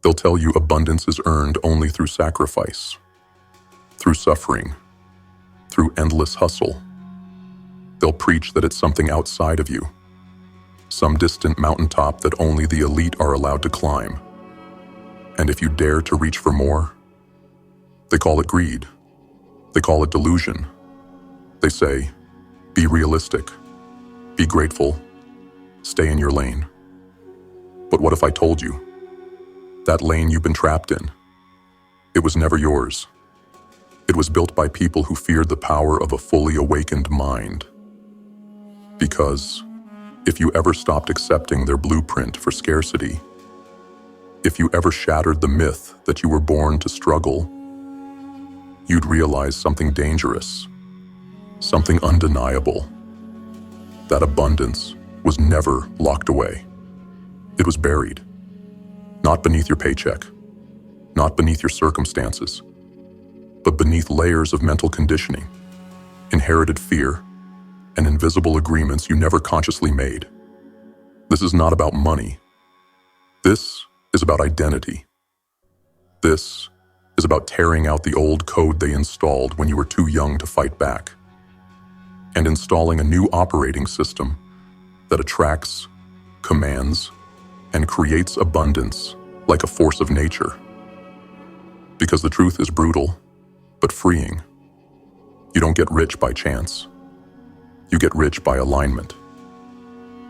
They'll tell you abundance is earned only through sacrifice, through suffering, through endless hustle. They'll preach that it's something outside of you, some distant mountaintop that only the elite are allowed to climb. And if you dare to reach for more, they call it greed. They call it delusion. They say, be realistic, be grateful, stay in your lane. But what if I told you? That lane you've been trapped in, it was never yours. It was built by people who feared the power of a fully awakened mind. Because if you ever stopped accepting their blueprint for scarcity, if you ever shattered the myth that you were born to struggle, you'd realize something dangerous, something undeniable. That abundance was never locked away. It was buried, not beneath your paycheck, not beneath your circumstances, but beneath layers of mental conditioning, inherited fear, and invisible agreements you never consciously made. This is not about money. This is about identity. This is about tearing out the old code they installed when you were too young to fight back, and installing a new operating system that attracts, commands, and creates abundance like a force of nature. Because the truth is brutal, but freeing. You don't get rich by chance. You get rich by alignment.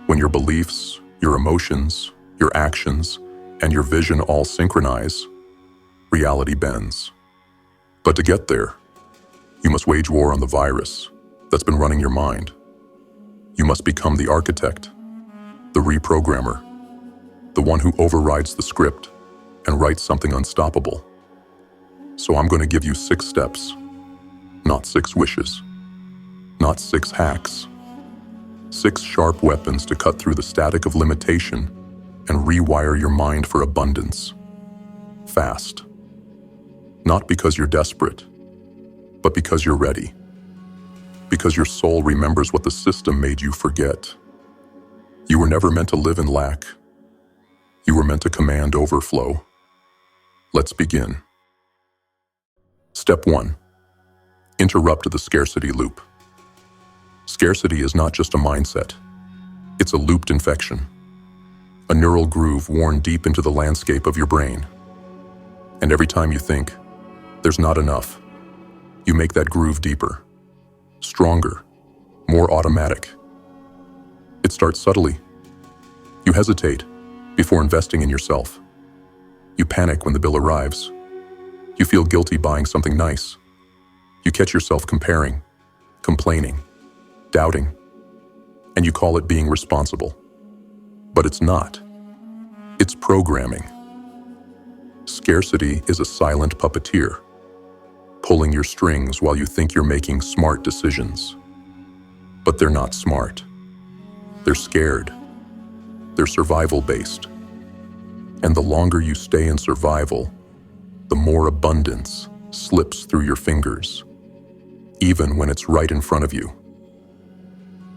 When your beliefs, your emotions, your actions, and your vision all synchronize, reality bends. But to get there, you must wage war on the virus that's been running your mind. You must become the architect, the reprogrammer, the one who overrides the script and writes something unstoppable. So I'm going to give you 6 steps, not 6 wishes, not 6 hacks, 6 sharp weapons to cut through the static of limitation and rewire your mind for abundance. Fast. Not because you're desperate, but because you're ready. Because your soul remembers what the system made you forget. You were never meant to live in lack. You were meant to command overflow. Let's begin. Step 1. Interrupt the scarcity loop. Scarcity is not just a mindset. It's a looped infection. A neural groove worn deep into the landscape of your brain. And every time you think, there's not enough, you make that groove deeper, stronger, more automatic. It starts subtly. You hesitate before investing in yourself. You panic when the bill arrives. You feel guilty buying something nice. You catch yourself comparing, complaining, doubting, and you call it being responsible. But it's not. It's programming. Scarcity is a silent puppeteer, pulling your strings while you think you're making smart decisions. But they're not smart. They're scared. They're survival-based. And the longer you stay in survival, the more abundance slips through your fingers, even when it's right in front of you.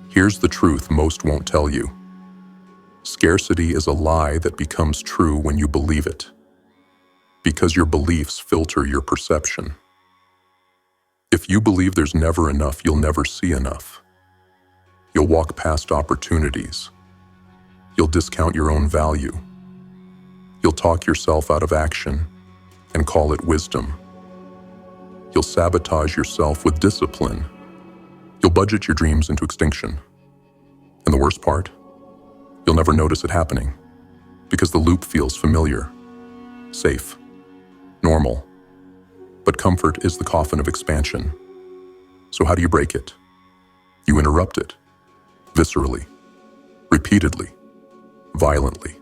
Here's the truth most won't tell you. Scarcity is a lie that becomes true when you believe it, because your beliefs filter your perception. If you believe there's never enough, you'll never see enough. You'll walk past opportunities. You'll discount your own value. You'll talk yourself out of action and call it wisdom. You'll sabotage yourself with discipline. You'll budget your dreams into extinction. And the worst part? You'll never notice it happening because the loop feels familiar, safe, normal. But comfort is the coffin of expansion. So how do you break it? You interrupt it, viscerally, repeatedly, violently.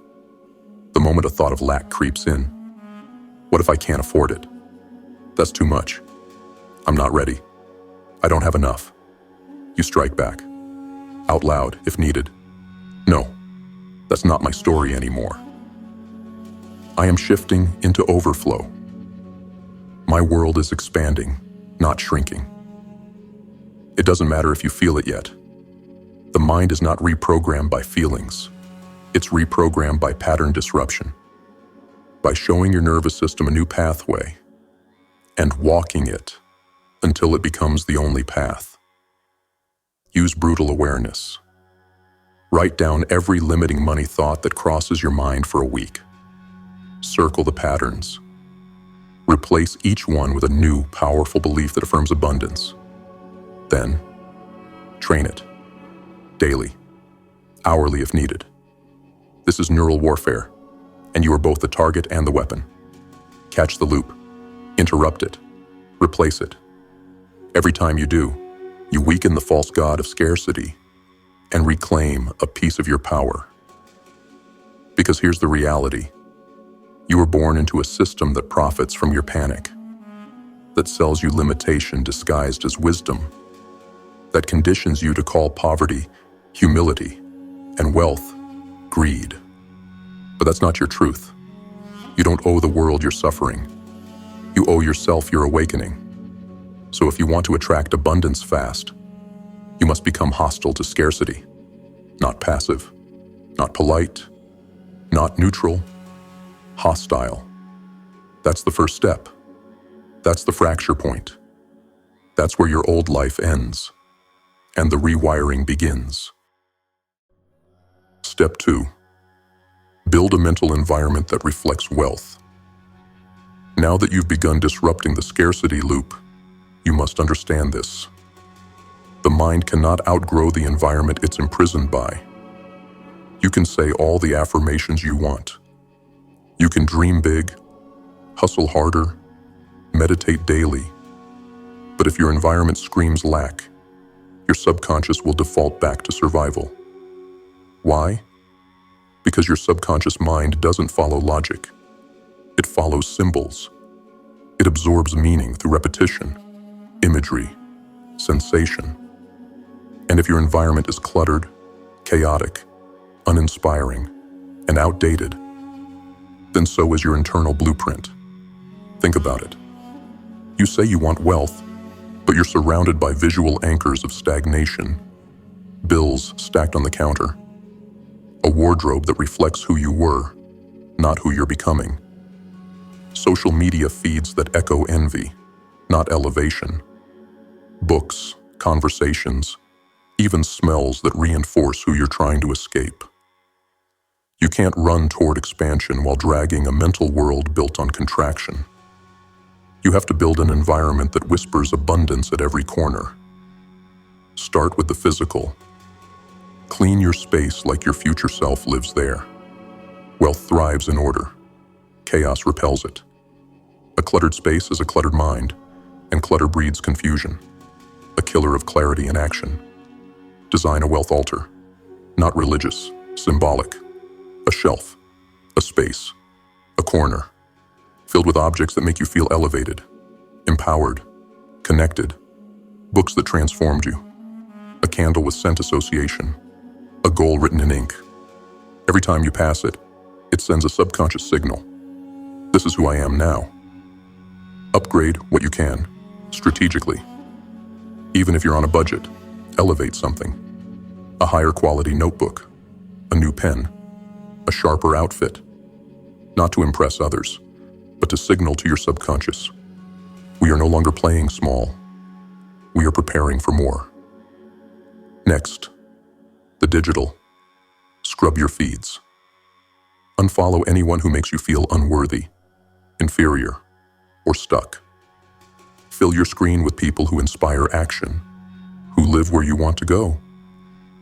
The moment a thought of lack creeps in, what if I can't afford it? That's too much. I'm not ready. I don't have enough. You strike back, out loud if needed. No, that's not my story anymore. I am shifting into overflow. My world is expanding, not shrinking. It doesn't matter if you feel it yet. The mind is not reprogrammed by feelings. It's reprogrammed by pattern disruption. by showing your nervous system a new pathway and walking it until it becomes the only path. Use brutal awareness. Write down every limiting money thought that crosses your mind for a week. Circle the patterns. Replace each one with a new, powerful belief that affirms abundance. Then, train it. Daily. Hourly if needed. This is neural warfare, and you are both the target and the weapon. Catch the loop. Interrupt it. Replace it. Every time you do, you weaken the false god of scarcity and reclaim a piece of your power. Because here's the reality. You were born into a system that profits from your panic, that sells you limitation disguised as wisdom, that conditions you to call poverty humility and wealth greed. But that's not your truth. You don't owe the world your suffering. You owe yourself your awakening. So if you want to attract abundance fast, you must become hostile to scarcity. Not passive, not polite, not neutral, hostile. That's the first step. That's the fracture point. That's where your old life ends and the rewiring begins. Step 2. Build a mental environment that reflects wealth. Now that you've begun disrupting the scarcity loop, you must understand this. The mind cannot outgrow the environment it's imprisoned by. You can say all the affirmations you want. You can dream big, hustle harder, meditate daily. But if your environment screams lack, your subconscious will default back to survival. Why? Because your subconscious mind doesn't follow logic. It follows symbols. It absorbs meaning through repetition, imagery, sensation. And if your environment is cluttered, chaotic, uninspiring, and outdated, then so is your internal blueprint. Think about it. You say you want wealth, but you're surrounded by visual anchors of stagnation, bills stacked on the counter, a wardrobe that reflects who you were, not who you're becoming. Social media feeds that echo envy, not elevation. Books, conversations, even smells that reinforce who you're trying to escape. You can't run toward expansion while dragging a mental world built on contraction. You have to build an environment that whispers abundance at every corner. Start with the physical. Clean your space like your future self lives there. Wealth thrives in order. Chaos repels it. A cluttered space is a cluttered mind, and clutter breeds confusion, a killer of clarity and action. Design a wealth altar, not religious, symbolic. A shelf, a space, a corner, filled with objects that make you feel elevated, empowered, connected, books that transformed you, a candle with scent association, a goal written in ink. Every time you pass it, it sends a subconscious signal. This is who I am now. Upgrade what you can, strategically. Even if you're on a budget, elevate something. A higher quality notebook, a new pen, a sharper outfit. Not to impress others, but to signal to your subconscious. We are no longer playing small. We are preparing for more. Next, the digital. Scrub your feeds. Unfollow anyone who makes you feel unworthy, inferior, or stuck. Fill your screen with people who inspire action, who live where you want to go,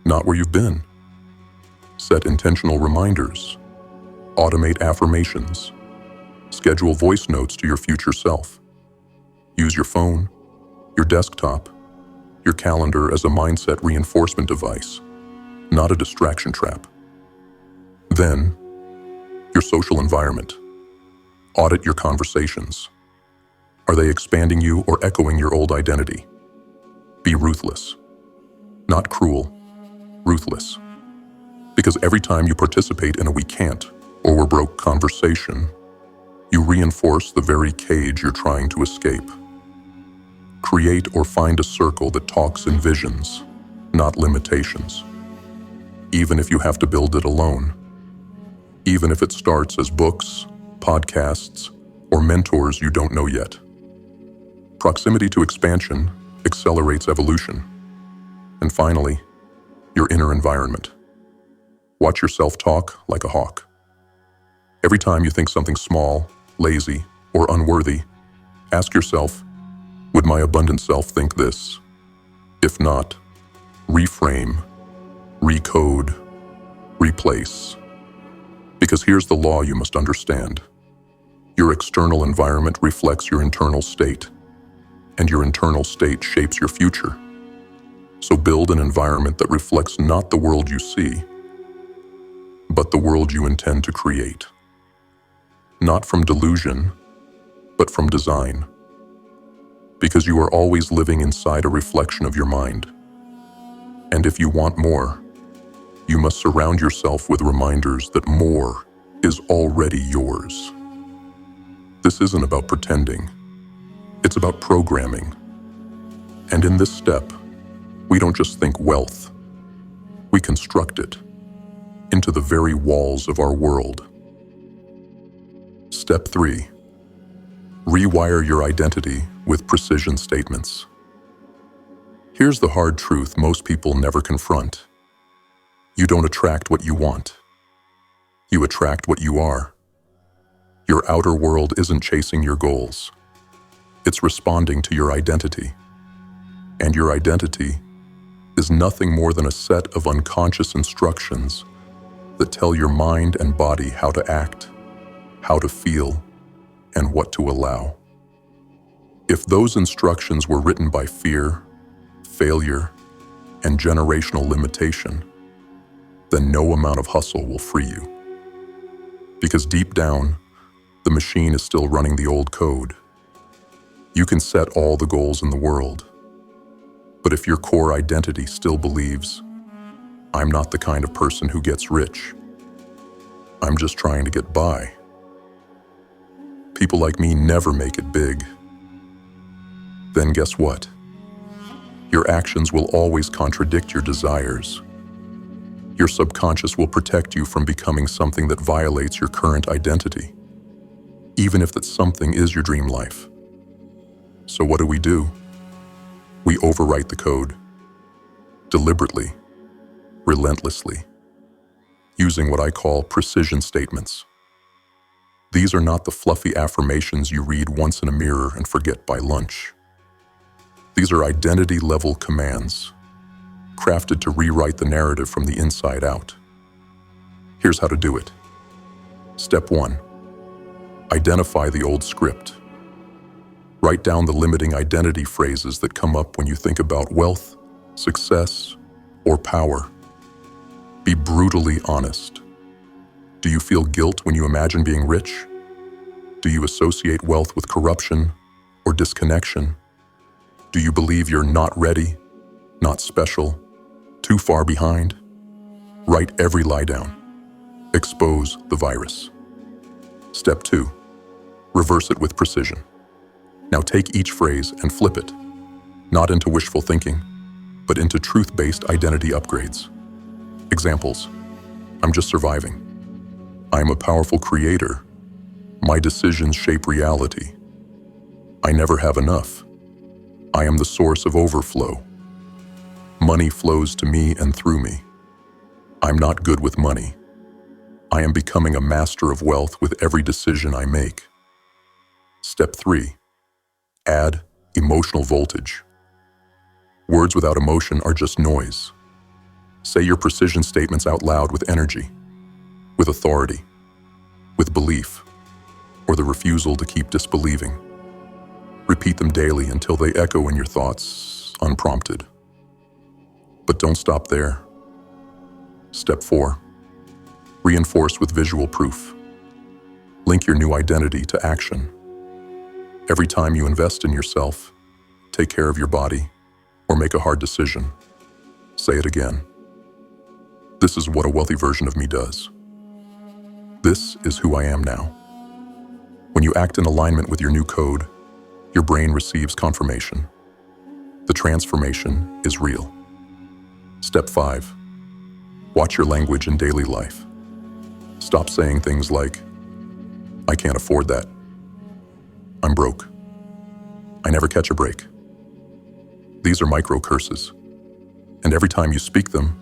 not where you've been. Set intentional reminders. Automate affirmations. Schedule voice notes to your future self. Use your phone, your desktop, your calendar as a mindset reinforcement device, not a distraction trap. Then, your social environment. Audit your conversations. Are they expanding you or echoing your old identity? Be ruthless. Not cruel, ruthless. Because every time you participate in a "we can't" or "we're broke" conversation, you reinforce the very cage you're trying to escape. Create or find a circle that talks in visions, not limitations. Even if you have to build it alone. Even if it starts as books, podcasts, or mentors you don't know yet. Proximity to expansion accelerates evolution. And finally, your inner environment. Watch your self-talk like a hawk. Every time you think something small, lazy, or unworthy, ask yourself, would my abundant self think this? If not, reframe, recode, replace. Because here's the law you must understand. Your external environment reflects your internal state, and your internal state shapes your future. So build an environment that reflects not the world you see, but the world you intend to create. Not from delusion, but from design. Because you are always living inside a reflection of your mind. And if you want more, you must surround yourself with reminders that more is already yours. This isn't about pretending. It's about programming. And in this step, we don't just think wealth. We construct it into the very walls of our world. Step 3. Rewire your identity with precision statements. Here's the hard truth most people never confront. You don't attract what you want. You attract what you are. Your outer world isn't chasing your goals. It's responding to your identity. And your identity is nothing more than a set of unconscious instructions that tell your mind and body how to act, how to feel, and what to allow. If those instructions were written by fear, failure, and generational limitation, then no amount of hustle will free you. Because deep down, the machine is still running the old code. You can set all the goals in the world, but if your core identity still believes, I'm not the kind of person who gets rich, I'm just trying to get by. People like me never make it big. Then guess what? Your actions will always contradict your desires. Your subconscious will protect you from becoming something that violates your current identity, even if that something is your dream life. So what do? We overwrite the code, deliberately, relentlessly, using what I call precision statements. These are not the fluffy affirmations you read once in a mirror and forget by lunch. These are identity-level commands, crafted to rewrite the narrative from the inside out. Here's how to do it. Step 1. Identify the old script. Write down the limiting identity phrases that come up when you think about wealth, success, or power. Be brutally honest. Do you feel guilt when you imagine being rich? Do you associate wealth with corruption or disconnection? Do you believe you're not ready, not special, too far behind? Write every lie down. Expose the virus. Step 2. Reverse it with precision. Now take each phrase and flip it, not into wishful thinking, but into truth-based identity upgrades. Examples: I'm just surviving. I'm a powerful creator. My decisions shape reality. I never have enough. I am the source of overflow. Money flows to me and through me. I'm not good with money. I am becoming a master of wealth with every decision I make. Step 3. Add emotional voltage. Words without emotion are just noise. Say your precision statements out loud with energy, with authority, with belief, or the refusal to keep disbelieving. Repeat them daily until they echo in your thoughts, unprompted. But don't stop there. Step 4. Reinforce with visual proof. Link your new identity to action. Every time you invest in yourself, take care of your body, or make a hard decision, say it again. This is what a wealthy version of me does. This is who I am now. When you act in alignment with your new code, your brain receives confirmation. The transformation is real. Step 5. Watch your language in daily life. Stop saying things like, I can't afford that. I'm broke. I never catch a break. These are micro curses. And every time you speak them,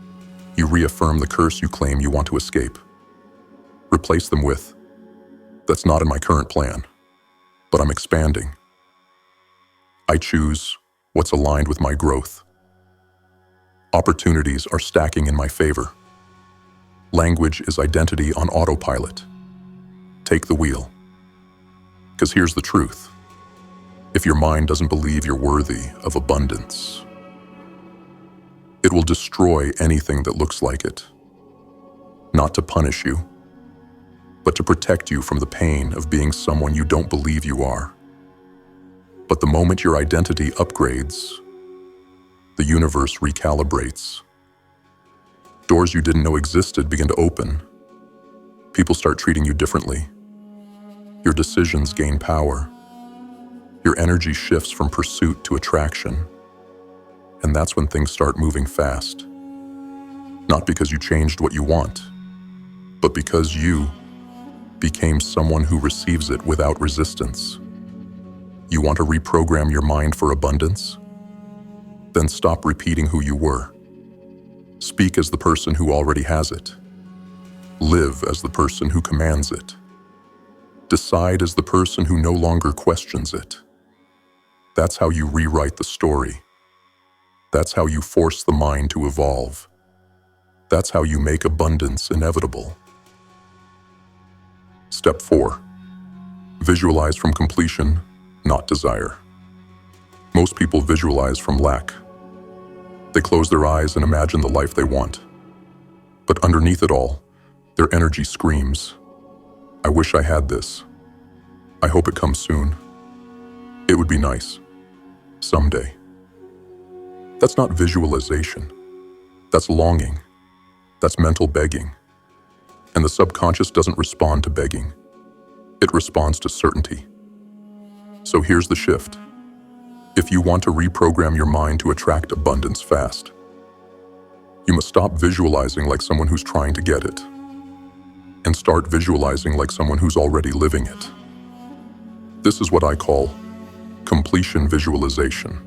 you reaffirm the curse you claim you want to escape. Replace them with, that's not in my current plan, but I'm expanding. I choose what's aligned with my growth. Opportunities are stacking in my favor. Language is identity on autopilot. Take the wheel. Because here's the truth. If your mind doesn't believe you're worthy of abundance, it will destroy anything that looks like it. Not to punish you, but to protect you from the pain of being someone you don't believe you are. But the moment your identity upgrades, the universe recalibrates. Doors you didn't know existed begin to open. People start treating you differently. Your decisions gain power. Your energy shifts from pursuit to attraction. And that's when things start moving fast. Not because you changed what you want, but because you became someone who receives it without resistance. You want to reprogram your mind for abundance? Then stop repeating who you were. Speak as the person who already has it. Live as the person who commands it. Decide as the person who no longer questions it. That's how you rewrite the story. That's how you force the mind to evolve. That's how you make abundance inevitable. Step 4. Visualize from completion, not desire. Most people visualize from lack. They close their eyes and imagine the life they want. But underneath it all, their energy screams, I wish I had this. I hope it comes soon. It would be nice. Someday. That's not visualization. That's longing. That's mental begging. And the subconscious doesn't respond to begging. It responds to certainty. So here's the shift. If you want to reprogram your mind to attract abundance fast, you must stop visualizing like someone who's trying to get it and start visualizing like someone who's already living it. This is what I call completion visualization,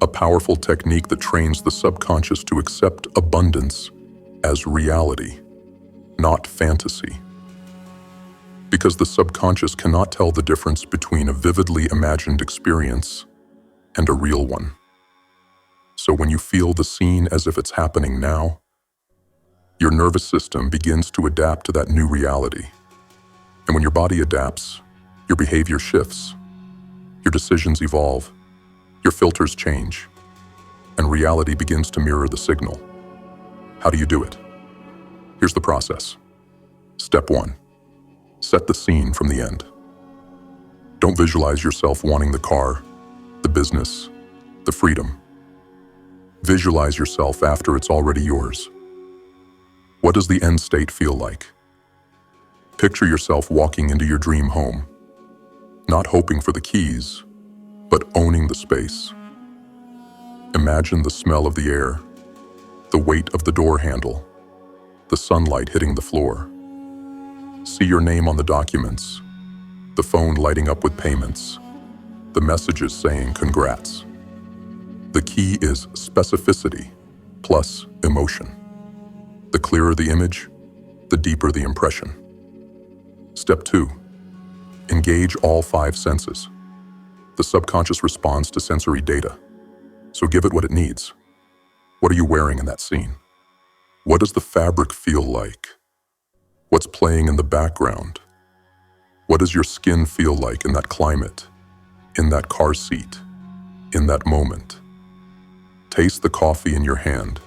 a powerful technique that trains the subconscious to accept abundance as reality, not fantasy. Because the subconscious cannot tell the difference between a vividly imagined experience and a real one. So when you feel the scene as if it's happening now, your nervous system begins to adapt to that new reality. And when your body adapts, your behavior shifts, your decisions evolve, your filters change, and reality begins to mirror the signal. How do you do it? Here's the process. Step 1. Set the scene from the end. Don't visualize yourself wanting the car, the business, the freedom. Visualize yourself after it's already yours. What does the end state feel like? Picture yourself walking into your dream home, not hoping for the keys, but owning the space. Imagine the smell of the air, the weight of the door handle, the sunlight hitting the floor. See your name on the documents, the phone lighting up with payments, the messages saying congrats. The key is specificity plus emotion. The clearer the image, the deeper the impression. Step 2. Engage all 5 senses. The subconscious responds to sensory data, so give it what it needs. What are you wearing in that scene? What does the fabric feel like? What's playing in the background? What does your skin feel like in that climate, in that car seat, in that moment? Taste the coffee in your hand.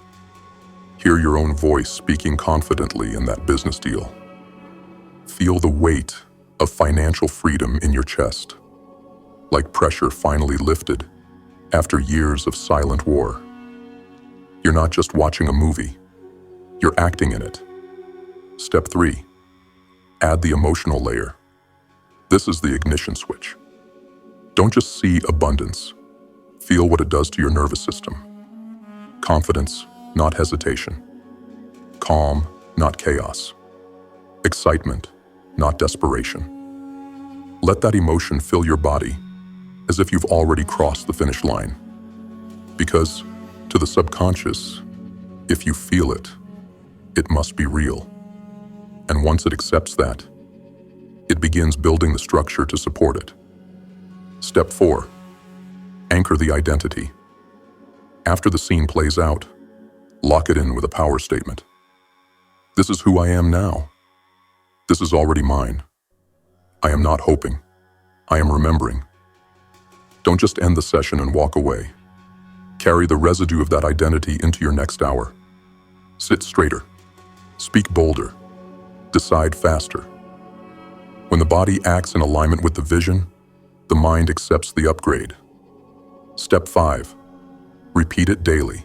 Hear your own voice speaking confidently in that business deal. Feel the weight of financial freedom in your chest, like pressure finally lifted after years of silent war. You're not just watching a movie, you're acting in it. Step 3. Add the emotional layer. This is the ignition switch. Don't just see abundance. Feel what it does to your nervous system. Confidence, not hesitation. Calm, not chaos. Excitement, not desperation. Let that emotion fill your body as if you've already crossed the finish line. Because to the subconscious, if you feel it, it must be real. And once it accepts that, it begins building the structure to support it. Step 4. Anchor the identity. After the scene plays out, lock it in with a power statement. This is who I am now. This is already mine. I am not hoping. I am remembering. Don't just end the session and walk away. Carry the residue of that identity into your next hour. Sit straighter. Speak bolder. Decide faster. When the body acts in alignment with the vision, the mind accepts the upgrade. Step 5. Repeat it daily,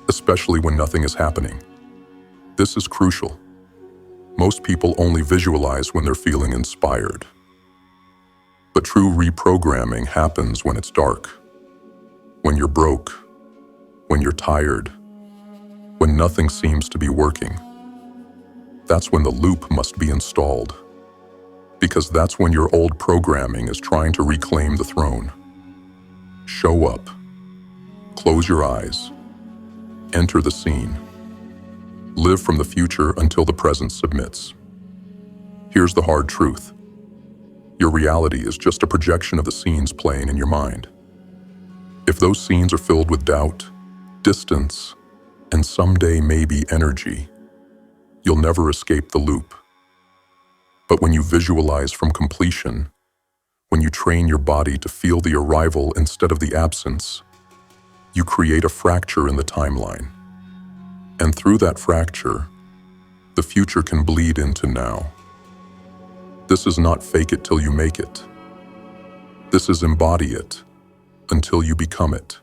especially when nothing is happening. This is crucial. Most people only visualize when they're feeling inspired. But true reprogramming happens when it's dark, when you're broke, when you're tired, when nothing seems to be working. That's when the loop must be installed, because that's when your old programming is trying to reclaim the throne. Show up. Close your eyes. Enter the scene. Live from the future until the present submits. Here's the hard truth. Your reality is just a projection of the scenes playing in your mind. If those scenes are filled with doubt, distance, and someday maybe energy, you'll never escape the loop. But when you visualize from completion, when you train your body to feel the arrival instead of the absence, you create a fracture in the timeline. And through that fracture, the future can bleed into now. This is not fake it till you make it. This is embody it until you become it.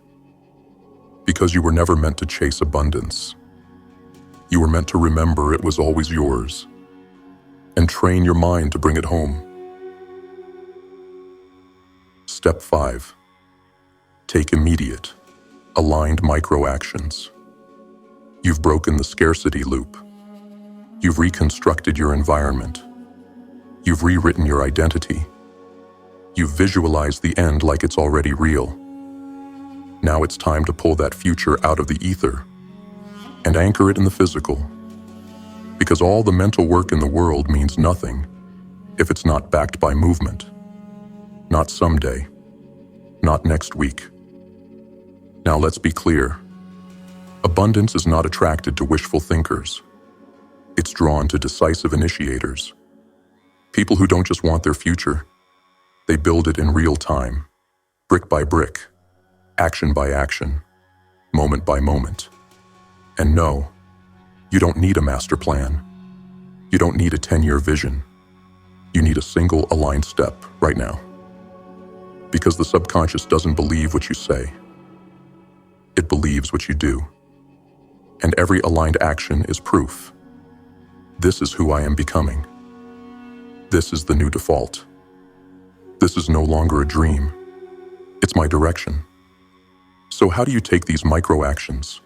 Because you were never meant to chase abundance. You were meant to remember it was always yours and train your mind to bring it home. Step 5. Take immediate, aligned micro-actions. You've broken the scarcity loop. You've reconstructed your environment. You've rewritten your identity. You've visualized the end like it's already real. Now it's time to pull that future out of the ether and anchor it in the physical. Because all the mental work in the world means nothing if it's not backed by movement. Not someday. Not next week. Now let's be clear. Abundance is not attracted to wishful thinkers. It's drawn to decisive initiators. People who don't just want their future. They build it in real time, brick by brick, action by action, moment by moment. And no, you don't need a master plan. You don't need a 10-year vision. You need a single aligned step right now. Because the subconscious doesn't believe what you say. It believes what you do. And every aligned action is proof. This is who I am becoming. This is the new default. This is no longer a dream. It's my direction. So how do you take these micro-actions?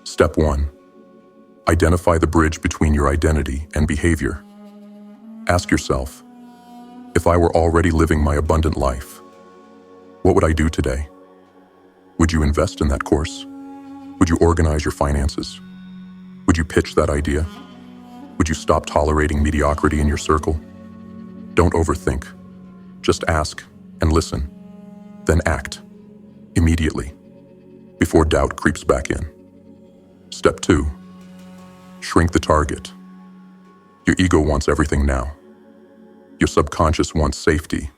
Step 1. Identify the bridge between your identity and behavior. Ask yourself, if I were already living my abundant life, what would I do today? Would you invest in that course? Would you organize your finances? Would you pitch that idea? Would you stop tolerating mediocrity in your circle? Don't overthink. Just ask and listen. Then act. Immediately. Before doubt creeps back in. Step 2. Shrink the target. Your ego wants everything now. Your subconscious wants safety.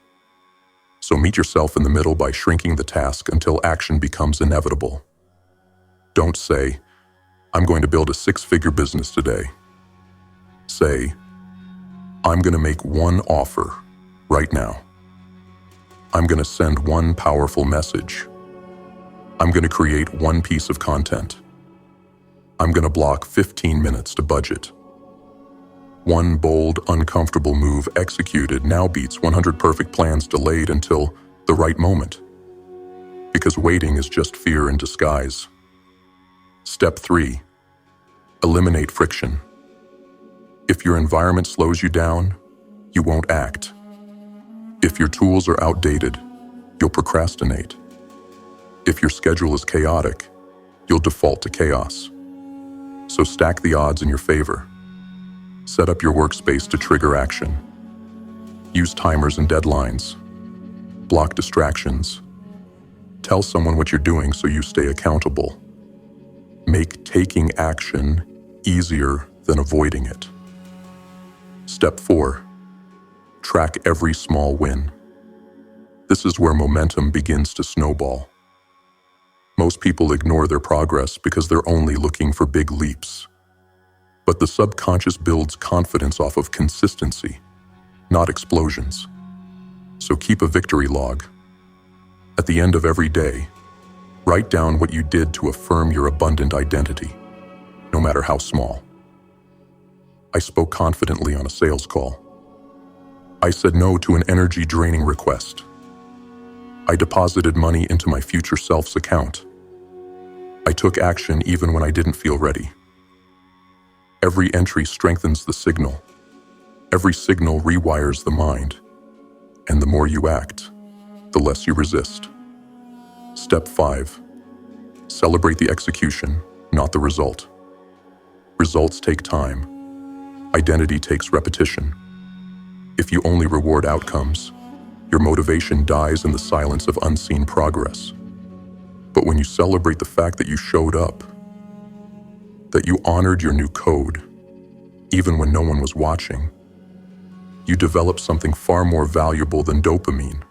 So meet yourself in the middle by shrinking the task until action becomes inevitable. Don't say, I'm going to build a 6-figure business today. Say, I'm going to make one offer right now. I'm going to send one powerful message. I'm going to create one piece of content. I'm going to block 15 minutes to budget. One bold, uncomfortable move executed now beats 100 perfect plans delayed until the right moment. Because waiting is just fear in disguise. Step 3. Eliminate friction. If your environment slows you down, You won't act. If your tools are outdated, you'll procrastinate. If your schedule is chaotic, you'll default to chaos. So stack the odds in your favor. Set up your workspace to trigger action. Use timers and deadlines. Block distractions. Tell someone what you're doing so you stay accountable. Make taking action easier than avoiding it. Step 4. Track every small win. This is where momentum begins to snowball. Most people ignore their progress because they're only looking for big leaps. But the subconscious builds confidence off of consistency, not explosions. So keep a victory log. At the end of every day, write down what you did to affirm your abundant identity, no matter how small. I spoke confidently on a sales call. I said no to an energy-draining request. I deposited money into my future self's account. I took action even when I didn't feel ready. Every entry strengthens the signal. Every signal rewires the mind. And the more you act, the less you resist. Step 5. Celebrate the execution, not the result. Results take time. Identity takes repetition. If you only reward outcomes, your motivation dies in the silence of unseen progress. But when you celebrate the fact that you showed up, that you honored your new code, even when no one was watching, you develop something far more valuable than dopamine.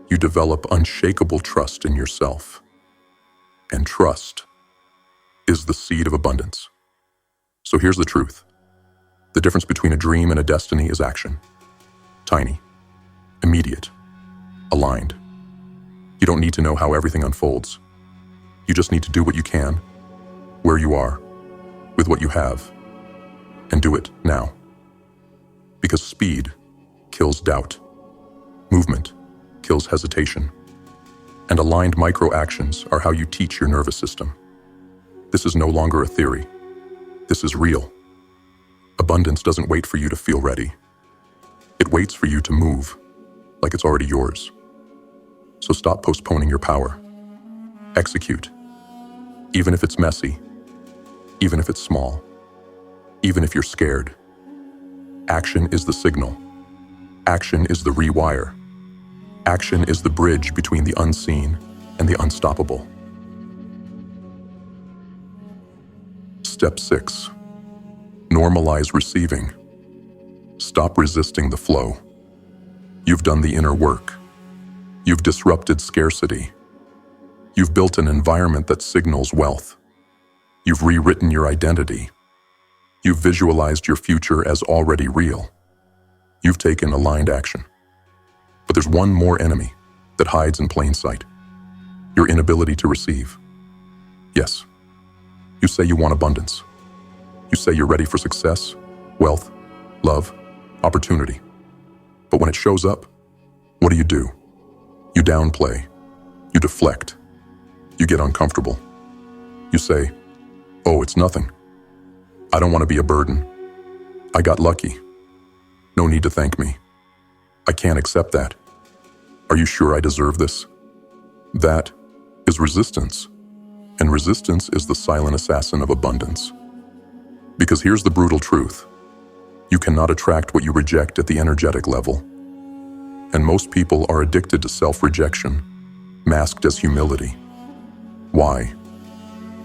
You develop unshakable trust in yourself. And trust is the seed of abundance. So here's the truth. The difference between a dream and a destiny is action. Tiny, immediate, aligned. You don't need to know how everything unfolds. You just need to do what you can, where you are, with what you have, and do it now. Because speed kills doubt. Movement kills hesitation. And aligned micro-actions are how you teach your nervous system. This is no longer a theory. This is real. Abundance doesn't wait for you to feel ready. It waits for you to move, like it's already yours. So stop postponing your power. Execute. Even if it's messy, even if it's small, even if you're scared. Action is the signal. Action is the rewire. Action is the bridge between the unseen and the unstoppable. Step 6. Normalize receiving. Stop resisting the flow. You've done the inner work. You've disrupted scarcity. You've built an environment that signals wealth. You've rewritten your identity. You've visualized your future as already real. You've taken aligned action. But there's one more enemy that hides in plain sight. Your inability to receive. Yes, you say you want abundance. You say you're ready for success, wealth, love, opportunity. But when it shows up, what do? You downplay. You deflect. You get uncomfortable. You say, "Oh, it's nothing. I don't want to be a burden. I got lucky. No need to thank me. I can't accept that. Are you sure I deserve this?" That is resistance. And resistance is the silent assassin of abundance. Because here's the brutal truth. You cannot attract what you reject at the energetic level. And most people are addicted to self-rejection, masked as humility. Why?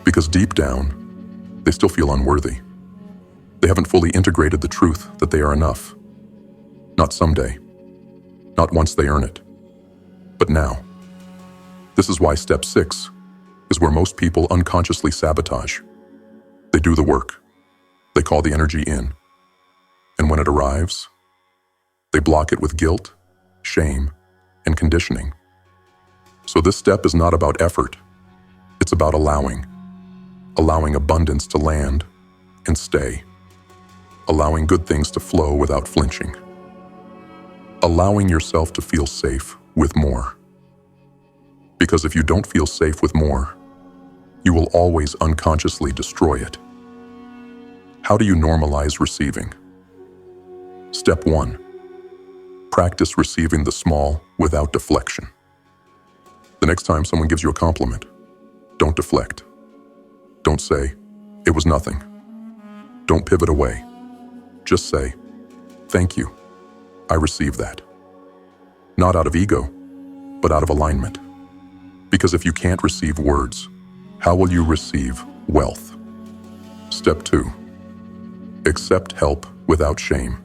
Because deep down, they still feel unworthy. They haven't fully integrated the truth that they are enough. Not someday. Not once they earn it. But now. This is why step 6 is where most people unconsciously sabotage. They do the work. They call the energy in. And when it arrives, they block it with guilt, shame, and conditioning. So this step is not about effort. It's about allowing. Allowing abundance to land and stay. Allowing good things to flow without flinching. Allowing yourself to feel safe with more. Because if you don't feel safe with more, you will always unconsciously destroy it. How do you normalize receiving? Step 1. Practice receiving the small without deflection. The next time someone gives you a compliment, don't deflect. Don't say, "It was nothing." Don't pivot away. Just say, "Thank you. I received that." Not out of ego, but out of alignment. Because if you can't receive words, how will you receive wealth? Step 2. Accept help without shame.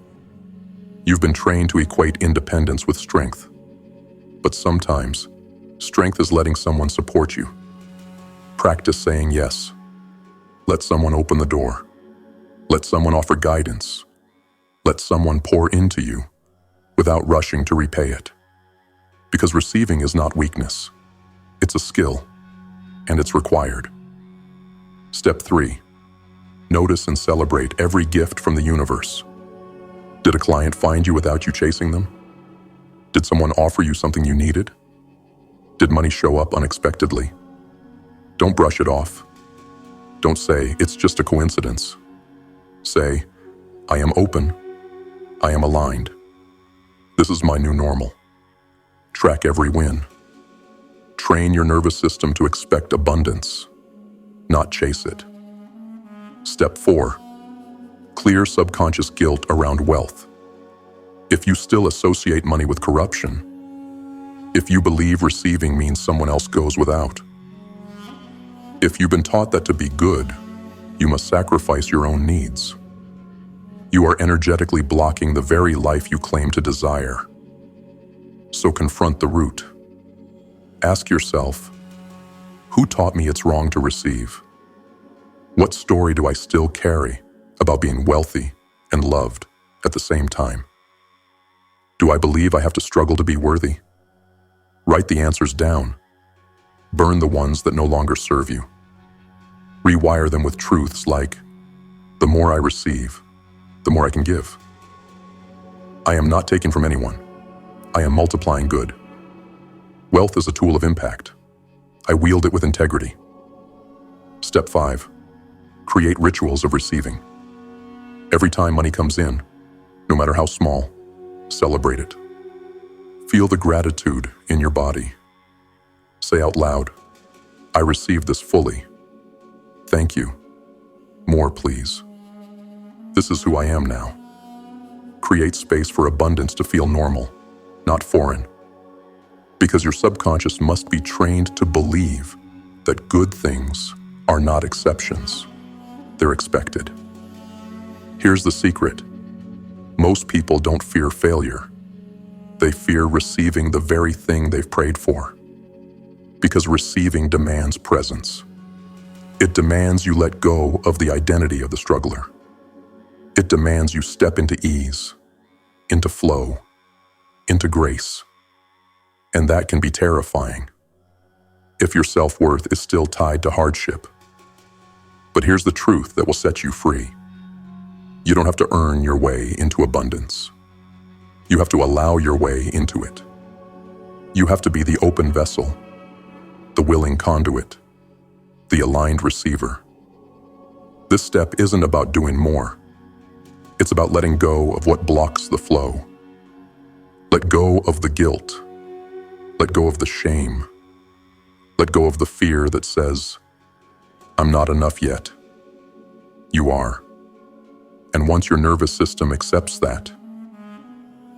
You've been trained to equate independence with strength. But sometimes, strength is letting someone support you. Practice saying yes. Let someone open the door. Let someone offer guidance. Let someone pour into you without rushing to repay it. Because receiving is not weakness. It's a skill, and it's required. Step 3. Notice and celebrate every gift from the universe. Did a client find you without you chasing them? Did someone offer you something you needed? Did money show up unexpectedly? Don't brush it off. Don't say, "It's just a coincidence." Say, "I am open. I am aligned. This is my new normal." Track every win. Train your nervous system to expect abundance, not chase it. Step 4. Clear subconscious guilt around wealth. If you still associate money with corruption, if you believe receiving means someone else goes without, if you've been taught that to be good, you must sacrifice your own needs, you are energetically blocking the very life you claim to desire. So confront the root. Ask yourself, who taught me it's wrong to receive? What story do I still carry about being wealthy and loved at the same time? Do I believe I have to struggle to be worthy? Write the answers down. Burn the ones that no longer serve you. Rewire them with truths like, the more I receive, the more I can give. I am not taking from anyone. I am multiplying good. Wealth is a tool of impact. I wield it with integrity. Step 5. Create rituals of receiving. Every time money comes in, no matter how small, celebrate it. Feel the gratitude in your body. Say out loud, "I receive this fully. Thank you. More, please. This is who I am now." Create space for abundance to feel normal, not foreign. Because your subconscious must be trained to believe that good things are not exceptions. They're expected. Here's the secret. Most people don't fear failure. They fear receiving the very thing they've prayed for. Because receiving demands presence. It demands you let go of the identity of the struggler. It demands you step into ease, into flow, into grace. And that can be terrifying if your self-worth is still tied to hardship. But here's the truth that will set you free. You don't have to earn your way into abundance. You have to allow your way into it. You have to be the open vessel, the willing conduit, the aligned receiver. This step isn't about doing more. It's about letting go of what blocks the flow. Let go of the guilt. Let go of the shame. Let go of the fear that says, "I'm not enough yet." You are. And once your nervous system accepts that,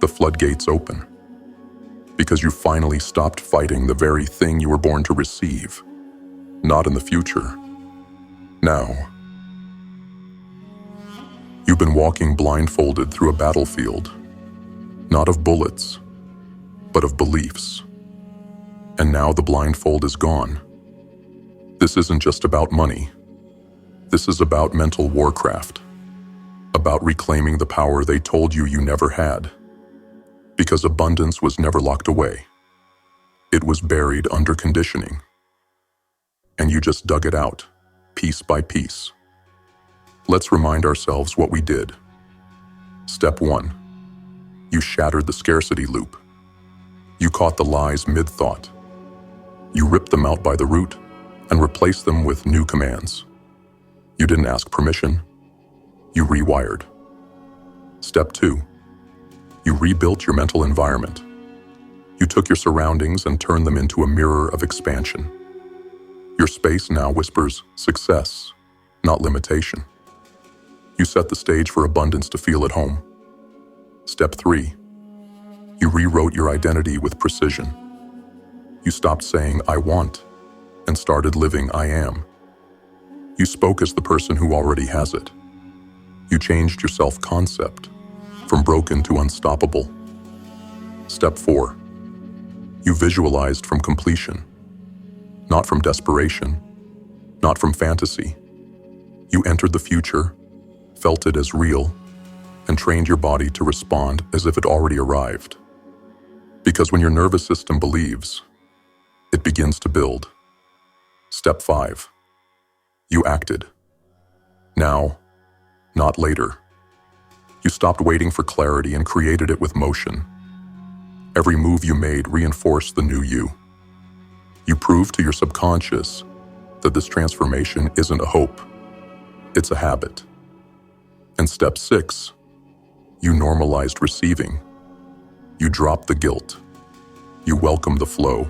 the floodgates open. Because you finally stopped fighting the very thing you were born to receive, not in the future, now. You've been walking blindfolded through a battlefield, not of bullets, but of beliefs. And now the blindfold is gone. This isn't just about money. This is about mental warcraft, about reclaiming the power they told you you never had. Because abundance was never locked away. It was buried under conditioning. And you just dug it out, piece by piece. Let's remind ourselves what we did. Step 1. You shattered the scarcity loop. You caught the lies mid-thought. You ripped them out by the root and replaced them with new commands. You didn't ask permission. You rewired. Step 2. You rebuilt your mental environment. You took your surroundings and turned them into a mirror of expansion. Your space now whispers success, not limitation. You set the stage for abundance to feel at home. Step 3. You rewrote your identity with precision. You stopped saying, I want, and started living, I am. You spoke as the person who already has it. You changed your self-concept from broken to unstoppable. Step 4. You visualized from completion, not from desperation, not from fantasy. You entered the future, felt it as real, and trained your body to respond as if it already arrived. Because when your nervous system believes, it begins to build. Step 5. You acted. Now, not later. You stopped waiting for clarity and created it with motion. Every move you made reinforced the new you. You proved to your subconscious that this transformation isn't a hope, it's a habit. And step 6, you normalized receiving. You dropped the guilt. You welcomed the flow.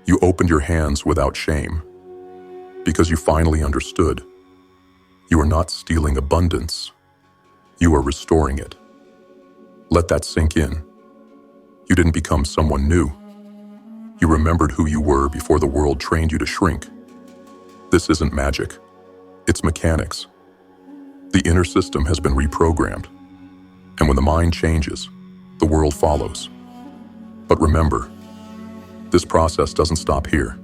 You opened your hands without shame. Because you finally understood. You are not stealing abundance. You are restoring it. Let that sink in. You didn't become someone new. You remembered who you were before the world trained you to shrink. This isn't magic. It's mechanics. The inner system has been reprogrammed. And when the mind changes, the world follows. But remember, this process doesn't stop here.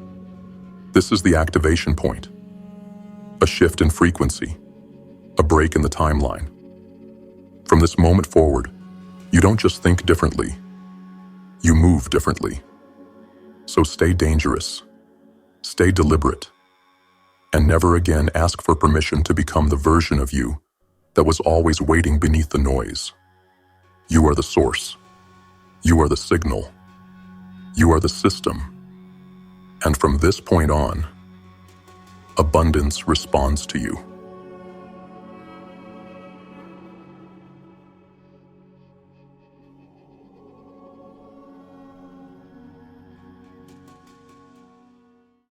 This is the activation point. A shift in frequency. A break in the timeline. From this moment forward, you don't just think differently. You move differently. So stay dangerous. Stay deliberate. And never again ask for permission to become the version of you that was always waiting beneath the noise. You are the source. You are the signal. You are the system. And from this point on, abundance responds to you.